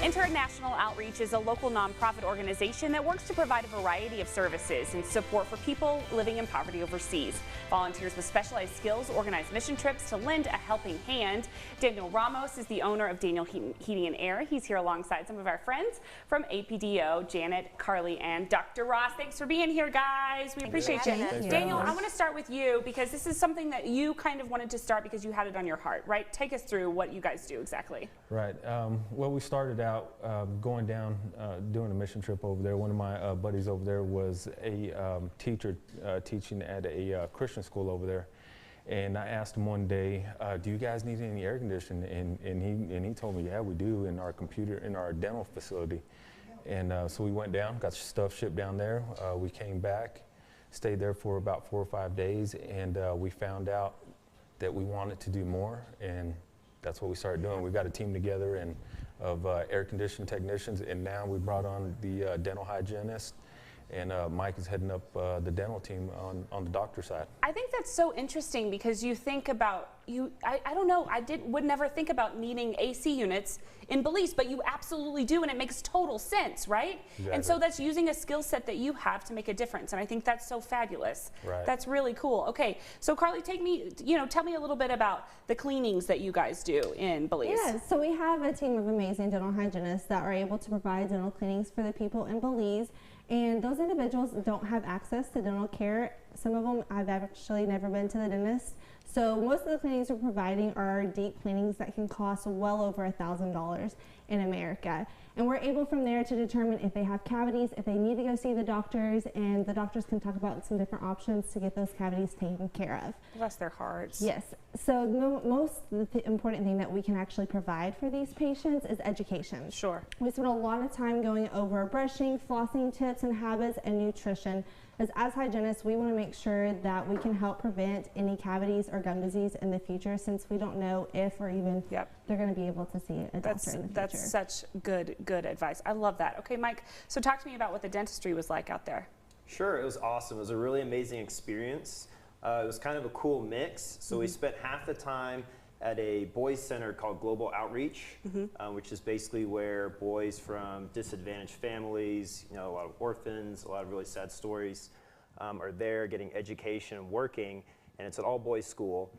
International Outreach is a local nonprofit organization that works to provide a variety of services and support for people living in poverty overseas. Volunteers with specialized skills organize mission trips to lend a helping hand. Daniel Ramos is the owner of Daniel Heating and Air. He's here alongside some of our friends from APDO, Janet, Carly, and Dr. Ross. Thanks for being here, guys. We appreciate you. Daniel, I want to start with you because this is something that you kind of wanted to start because you had it on your heart, right? Take us through what you guys do exactly. Right. Well, we started out going down, doing a mission trip over there. One of my buddies over there was a teacher teaching at a Christian school over there. And I asked him one day, do you guys need any air conditioning? And he told me, yeah, we do in our dental facility. And so we went down, got stuff shipped down there. We came back, stayed there for about 4 or 5 days, and we found out that we wanted to do more, and that's what we started doing. We got a team together of air conditioning technicians, and now we brought on the dental hygienist, and Mike is heading up the dental team on the doctor side. I think that's so interesting because you think about, I don't know, would never think about needing AC units in Belize, but you absolutely do, and it makes total sense, right? Exactly. And so that's using a skill set that you have to make a difference, and I think that's so fabulous. Right. That's really cool. Okay, so Carly, tell me a little bit about the cleanings that you guys do in Belize. Yeah, so we have a team of amazing dental hygienists that are able to provide dental cleanings for the people in Belize. And those individuals don't have access to dental care. Some of them I've actually never been to the dentist. So most of the cleanings we're providing are deep cleanings that can cost well over $1,000 in America. And we're able from there to determine if they have cavities, if they need to go see the doctors, and the doctors can talk about some different options to get those cavities taken care of. Bless their hearts. Yes. So the important thing that we can actually provide for these patients is education. Sure. We spend a lot of time going over brushing, flossing tips and habits, and nutrition. As hygienists, we want to make sure that we can help prevent any cavities or gum disease in the future, since we don't know if or even they're going to be able to see a doctor in the future. That's such good advice. I love that. Okay, Mike, so talk to me about what the dentistry was like out there. Sure, it was awesome. It was a really amazing experience. It was kind of a cool mix. So we spent half the time at a boys center called Global Outreach, which is basically where boys from disadvantaged families, a lot of orphans, a lot of really sad stories, are there getting education and working, and it's an all-boys school.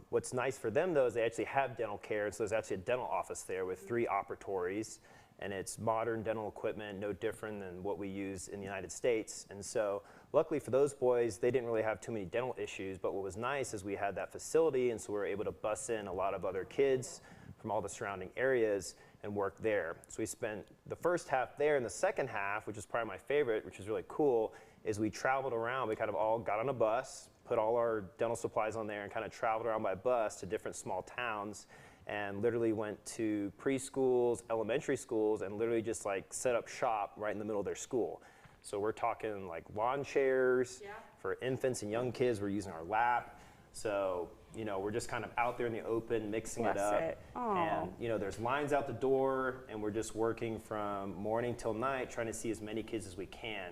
What's nice for them, though, is they actually have dental care, and so there's actually a dental office there with 3 operatories, and it's modern dental equipment, no different than what we use in the United States. And so luckily for those boys, they didn't really have too many dental issues, but what was nice is we had that facility, and so we were able to bus in a lot of other kids from all the surrounding areas and work there. So we spent the first half there, and the second half, which is probably my favorite, which is really cool, is we traveled around. We kind of all got on a bus, put all our dental supplies on there, and kind of traveled around by bus to different small towns, and literally went to preschools, elementary schools, and literally just like set up shop right in the middle of their school. So we're talking like lawn chairs for infants and young kids. We're using our lap. So, we're just kind of out there in the open, mixing it up. And, there's lines out the door, and we're just working from morning till night, trying to see as many kids as we can.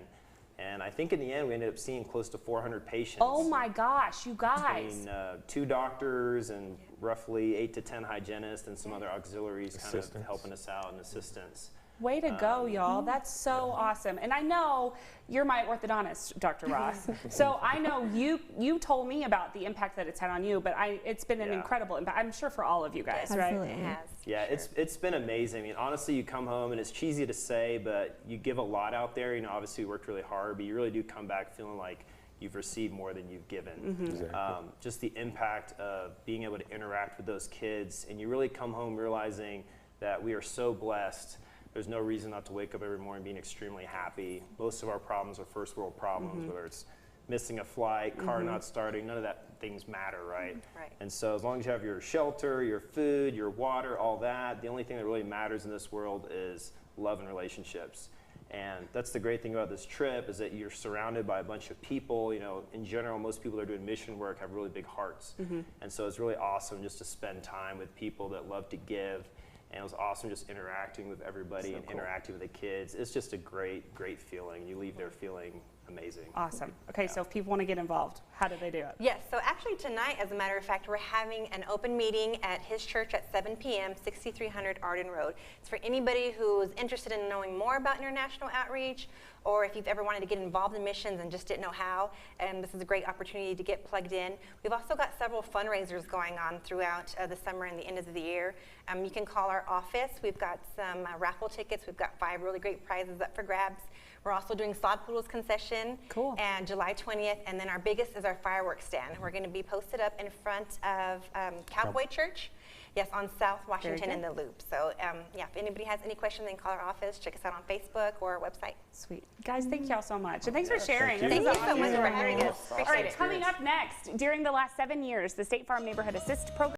And I think in the end, we ended up seeing close to 400 patients. Oh my gosh, you guys. Between 2 doctors and roughly 8 to 10 hygienists and some other auxiliaries kind of helping us out and assistants. Way to go, y'all. That's so awesome. And I know you're my orthodontist, Dr. Ross. So I know you told me about the impact that it's had on you, but it's been an incredible impact, I'm sure, for all of you guys, right? Absolutely. It has. Yeah, it's been amazing. I mean, honestly, you come home, and it's cheesy to say, but you give a lot out there. Obviously, we worked really hard, but you really do come back feeling like you've received more than you've given. Exactly. Just the impact of being able to interact with those kids, and you really come home realizing that we are so blessed. There's no reason not to wake up every morning being extremely happy. Most of our problems are first world problems, whether it's missing a flight, car not starting, none of that things matter, right? And so as long as you have your shelter, your food, your water, all that, the only thing that really matters in this world is love and relationships. And that's the great thing about this trip, is that you're surrounded by a bunch of people. In general, most people that are doing mission work have really big hearts. And so it's really awesome just to spend time with people that love to give. And it was awesome just interacting with everybody and interacting with the kids. It's just a great feeling. You leave there feeling amazing. Awesome. Okay, so if people want to get involved, how do they do it? Yes, so actually tonight, as a matter of fact, we're having an open meeting at his church at 7 p.m., 6300 Arden Road. It's for anybody who's interested in knowing more about international outreach, or if you've ever wanted to get involved in missions and just didn't know how, and this is a great opportunity to get plugged in. We've also got several fundraisers going on throughout the summer and the end of the year. You can call our office. We've got some raffle tickets. We've got 5 really great prizes up for grabs. We're also doing sod poodles concession. Cool. And July 20th, and then our biggest is our fireworks stand. We're going to be posted up in front of Cowboy Church. Yes, on South Washington in the Loop. So yeah, if anybody has any questions, then call our office. Check us out on Facebook or our website. Sweet. Guys, thank y'all so much. And thanks for sharing. Thank you so much for having us. All right, coming up next, during the last 7 years, the State Farm Neighborhood Assist program